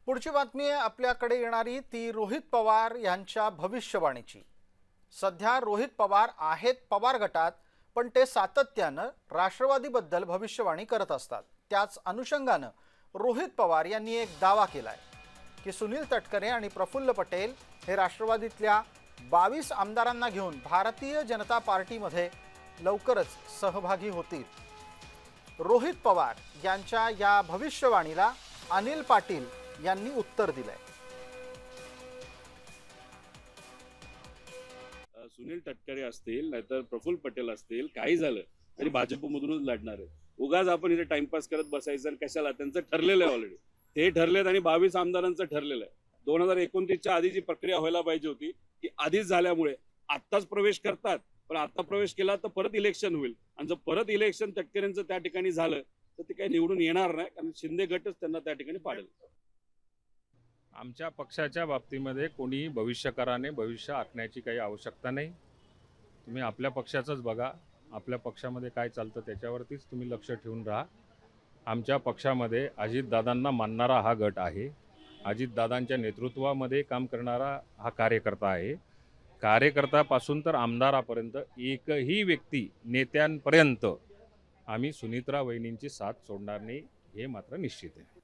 पुढची बातमी आहे आपल्याकडे येणारी ती रोहित पवार यांच्या भविष्यवाणीची। सध्या रोहित पवार आहेत पवार गटात, पण ते सातत्यानं राष्ट्रवादीबद्दल भविष्यवाणी करत असतात। त्याच अनुषंगानं रोहित पवार यांनी एक दावा केलाय की सुनील तटकरे आणि प्रफुल्ल पटेल हे राष्ट्रवादीतल्या 22 आमदारांना घेऊन भारतीय जनता पार्टीमध्ये लवकरच सहभागी होतील। रोहित पवार यांच्या या भविष्यवाणीला अनिल पाटील यांनी उत्तर दिलंय। सुनील तटकरे असतील नाहीतर प्रफुल्ल पटेल असतील, काही झालं तरी भाजपमधूनच लढणार आहे। उगाच आपण इथे टाइमपास करत बसायचं कशाला? त्यांचं ठरलेलं आहे ऑलरेडी, ते ठरलेत आणि 22 आमदारांचं ठरलेलं आहे। 2029च्या आधी जी प्रक्रिया व्हायला पाहिजे होती ती आधीच झाल्यामुळे आत्ताच प्रवेश करतात, पण आता प्रवेश केला तर परत इलेक्शन होईल आणि जर परत इलेक्शन तटकरेंचं त्या ठिकाणी झालं तर ते काही निवडून येणार नाही, कारण शिंदे गटच त्यांना त्या ठिकाणी पाडेल। आमच्या पक्षाच्या बाबतीमध्ये कोणी भविष्यकाराने भविष्य आखण्याची काही आवश्यकता नाही। तुम्ही आपल्या पक्षाचंच बघा, आपल्या पक्षामध्ये काय चालतं त्याच्यावरतीच तुम्ही लक्ष ठेवून राहा। आमच्या पक्षामध्ये अजितदादांना मानणारा हा गट आहे, अजितदादांच्या नेतृत्वामध्ये काम करणारा हा कार्यकर्ता आहे। कार्यकर्त्यापासून तर आमदारापर्यंत एकही व्यक्ती नेत्यांपर्यंत आम्ही सुनित्रा वहिनींची साथ सोडणार नाही, हे मात्र निश्चित आहे।